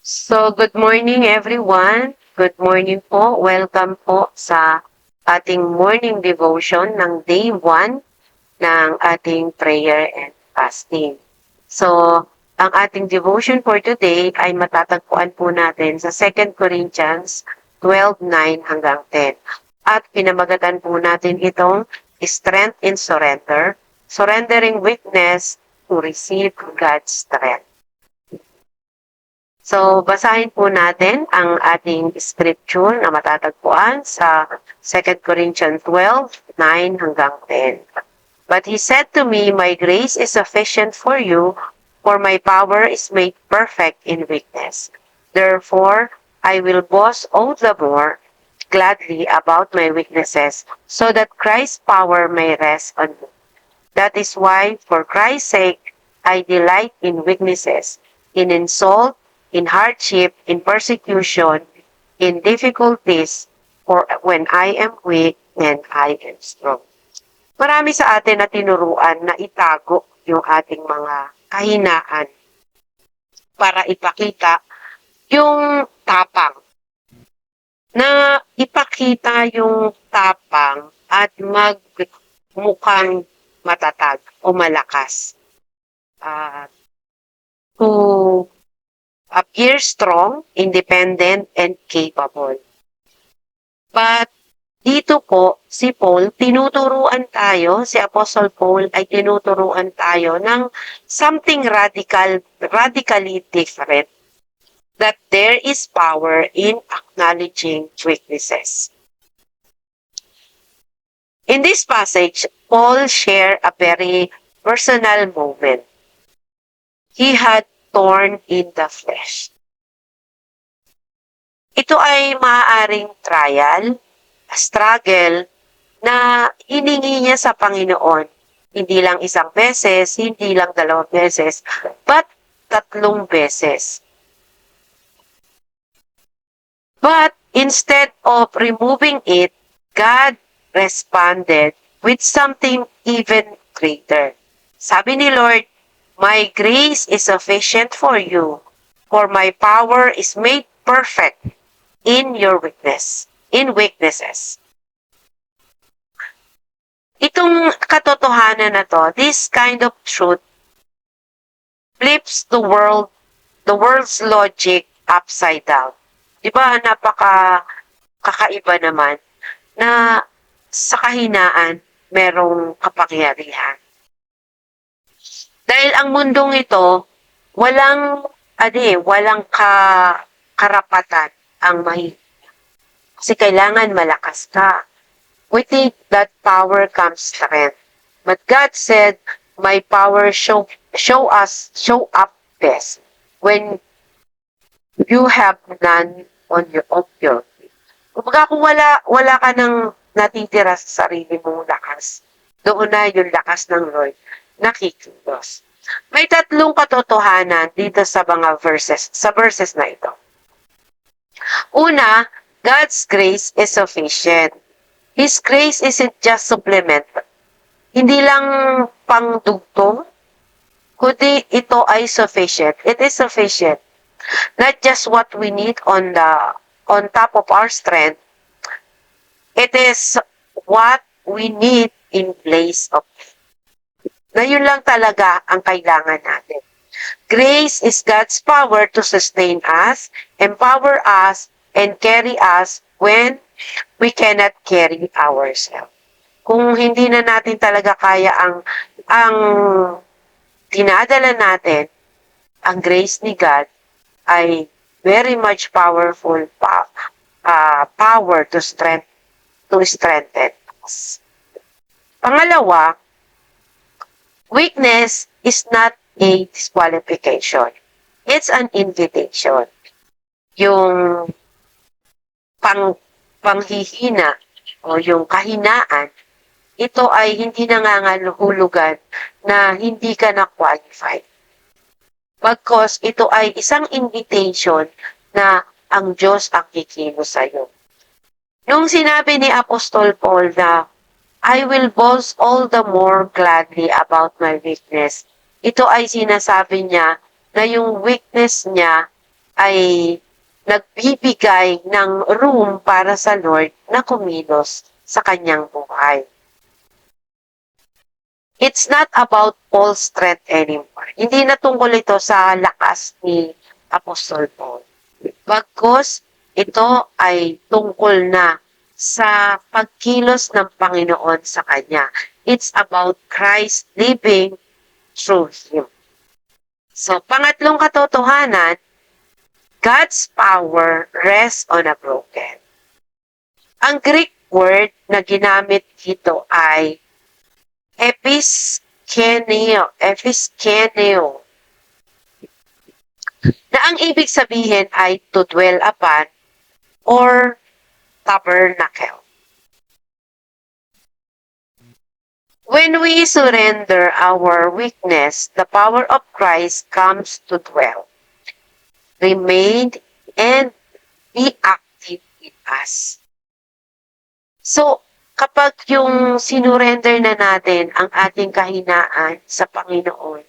Good morning everyone. Good morning po. Welcome po sa ating morning devotion ng day 1 ng ating prayer and fasting. So, ang ating devotion for today ay matatagpuan po natin sa 2 Corinthians 12:9 hanggang 10. At pinamagatan po natin itong strength in surrender, surrendering weakness to receive God's strength. So, basahin po natin ang ating scripture na matatagpuan sa 2 Corinthians 12:9 hanggang 10. But he said to me, my grace is sufficient for you, for my power is made perfect in weakness. Therefore, I will boast all the more gladly about my weaknesses, so that Christ's power may rest on me. That is why, for Christ's sake, I delight in weaknesses, in insult, in hardship, in persecution, in difficulties, for when I am weak and I am strong. Marami sa atin na tinuruan na itago yung ating mga kahinaan para ipakita yung tapang. Na ipakita yung tapang at magmukhang matatag o malakas. To appear strong, independent, and capable. But dito po, si Paul, tinuturuan tayo, si Apostle Paul ay tinuturuan tayo ng something radically different. That there is power in acknowledging weaknesses. In this passage, Paul shared a very personal moment. He had torn in the flesh. Ito ay maaaring trial, struggle, na hiningi niya sa Panginoon. Hindi lang isang beses, hindi lang 2 beses, but 3 beses. But instead of removing it, God responded with something even greater. Sabi ni Lord, my grace is sufficient for you, for my power is made perfect in your weaknesses. Itong katotohanan na to, this kind of truth flips the world's logic upside down. Diba, kakaiba naman na sa kahinaan merong kapangyarihan. Dahil ang mundong ito, walang karapatan ang mahihina. Kasi kailangan malakas ka. We think that power comes strength. But God said, my power show up best when you have none on your feet. Kumbaga kung wala ka nang natitira sa sarili mong lakas, doon na yung lakas ng Lord nakikilos. May 3 katotohanan dito sa mga verses na ito. Una, God's grace is sufficient. His grace isn't just supplement. Hindi lang pangdugtong, kundi ito ay sufficient. It is sufficient. Not just what we need on top of our strength. It is what we need in place of it. Na yun lang talaga ang kailangan natin. Grace is God's power to sustain us, empower us, and carry us when we cannot carry ourselves. Kung hindi na natin talaga kaya ang dinadala natin, ang grace ni God ay very much powerful power to strengthen us. Pangalawa, weakness is not a disqualification. It's an invitation. Yung panghihina o yung kahinaan, ito ay hindi nangangahulugan na hindi ka na-qualified. Bagkos ito ay isang invitation na ang Diyos ang kikilos sa iyo. Nung sinabi ni Apostol Paul na, I will boast all the more gladly about my weakness, ito ay sinasabi niya na yung weakness niya ay nagbibigay ng room para sa Lord na kumilos sa kanyang buhay. It's not about Paul's strength anymore. Hindi na tungkol ito sa lakas ni Apostol Paul. Bagkus, ito ay tungkol na sa pagkilos ng Panginoon sa kanya. It's about Christ living through him. So, pangatlong katotohanan, God's power rests on a broken. Ang Greek word na ginamit dito ay episkeneo, na ang ibig sabihin ay to dwell upon or tabernacle. When we surrender our weakness, the power of Christ comes to dwell, remain, and be active in us. So, kapag yung sinurrender na natin ang ating kahinaan sa Panginoon,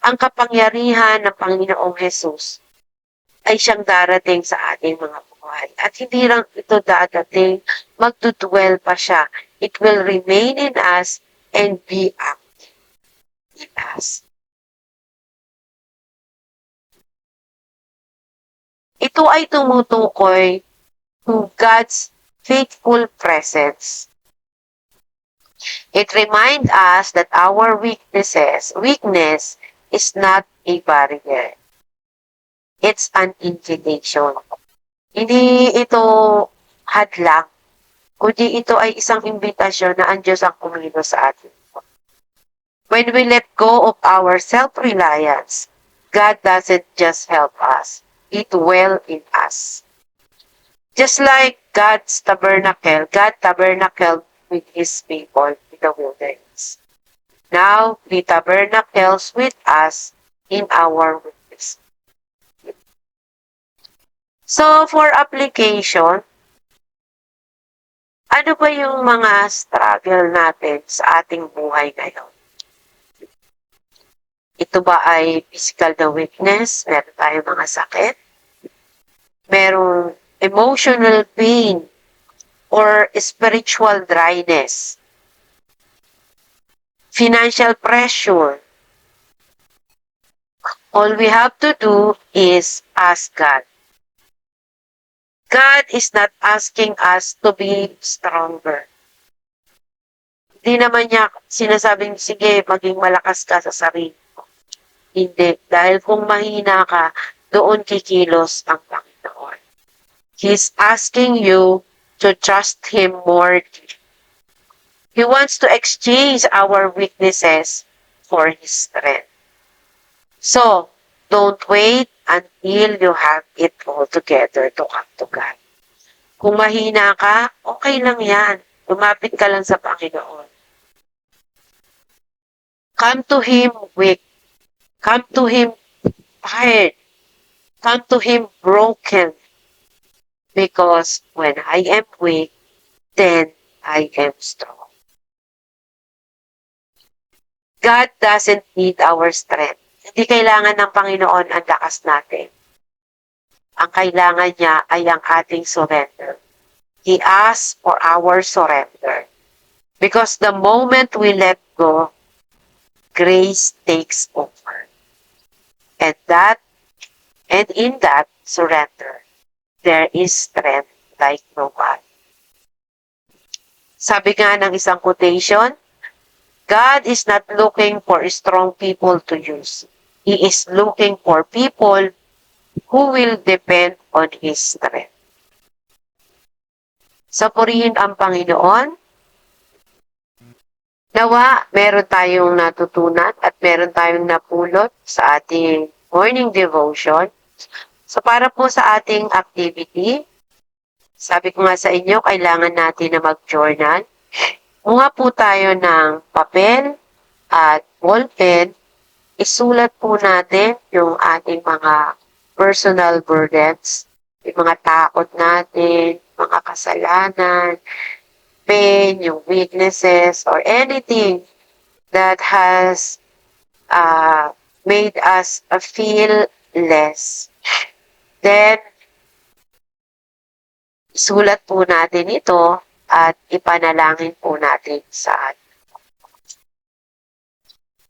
ang kapangyarihan ng Panginoong Jesus ay siyang darating sa ating mga buhay. At hindi lang ito dadating, magdudwell pa siya. It will remain in us and be active in us. Ito ay tumutukoy to God's faithful presence. It reminds us that our weakness is not a barrier. It's an invitation. Hindi ito hadlang, kundi ito ay isang imbitasyon na ang Diyos ang kumilos sa atin. When we let go of our self-reliance, God doesn't just help us, He dwells in us. Just like God's tabernacle, God tabernacled with His people in the wilderness. Now, He tabernacles with us in our weakness. So, for application, ano ba yung mga struggle natin sa ating buhay ngayon? Ito ba ay physical na weakness? Meron tayong mga sakit? Merong emotional pain or spiritual dryness? Financial pressure? All we have to do is ask God. God is not asking us to be stronger. Hindi naman niya sinasabing, sige, maging malakas ka sa sarili. Hindi. Dahil kung mahina ka, doon kikilos ang Panginoon. He's asking you to trust Him more. He wants to exchange our weaknesses for His strength. So, don't wait until you have it all together to come to God. Kung mahina ka, okay lang yan. Lumapit ka lang sa Panginoon. Come to Him weak. Come to Him tired. Come to Him broken. Because when I am weak, then I am strong. God doesn't need our strength. Hindi kailangan ng Panginoon ang lakas natin. Ang kailangan niya ay ang ating surrender. He asks for our surrender. Because the moment we let go, grace takes over. And in that surrender, there is strength like no one. Sabi nga ng isang quotation, God is not looking for strong people to use. He is looking for people who will depend on His strength. Sa purihin ang Panginoon, nawa meron tayong natutunan at meron tayong napulot sa ating morning devotion. So para po sa ating activity, sabi ko nga sa inyo, kailangan natin na mag-journal. Kumuha po tayo ng papel at ballpen. Isulat po natin yung ating mga personal burdens, yung mga takot natin, mga kasalanan, pain, yung weaknesses, or anything that has made us feel less. Then, isulat po natin ito at ipanalangin po natin sa atin.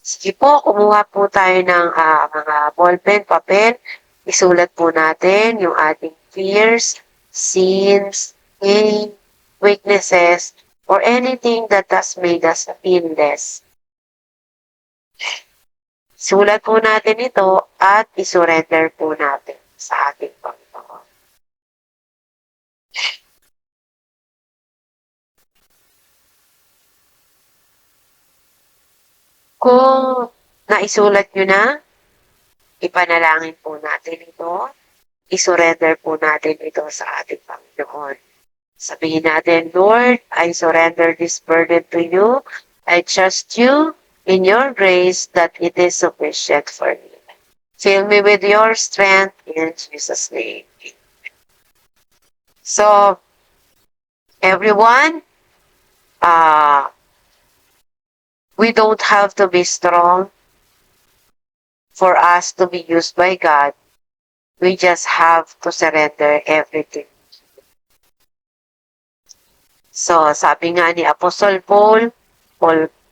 Sige po, kumuha po tayo ng mga ballpen, papel. Isulat po natin yung ating fears, sins, pain, weaknesses, or anything that has made us feel less. Sulat po natin ito at isurrender po natin sa ating Panginoon. Kung naisulat nyo na, ipanalangin po natin ito. Isurrender po natin ito sa ating Panginoon. Sabihin natin, Lord, I surrender this burden to you. I trust you in your grace that it is sufficient for me. Fill me with your strength in Jesus' name. So, everyone, we don't have to be strong for us to be used by God. We just have to surrender everything. So, sabi nga ni Apostle Paul,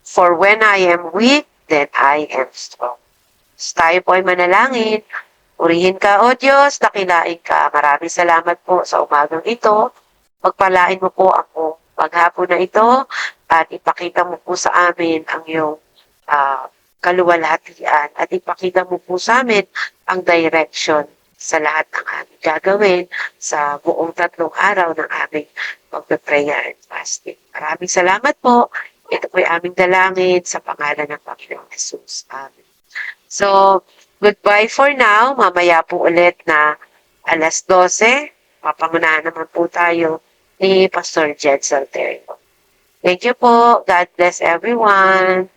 for when I am weak, then I am strong. So, tayo po ay manalangin. Purihin ka, O Diyos, dakilain ka. Maraming salamat po sa umagang ito. Pagpalain mo po ako paghapon na ito at ipakita mo po sa amin ang iyong kaluwalhatian at ipakita mo po sa amin ang direction sa lahat ng aming gagawin sa buong 3 araw ng aming pagpe-prayer and fasting. Maraming salamat po. Ito po ay aming dalangin sa pangalan ng Panginoong Jesus. Amen. So, goodbye for now. Mamaya po ulit na 12:00. Papangunahan naman po tayo ni Pastor Jed Salterio. Thank you po. God bless everyone.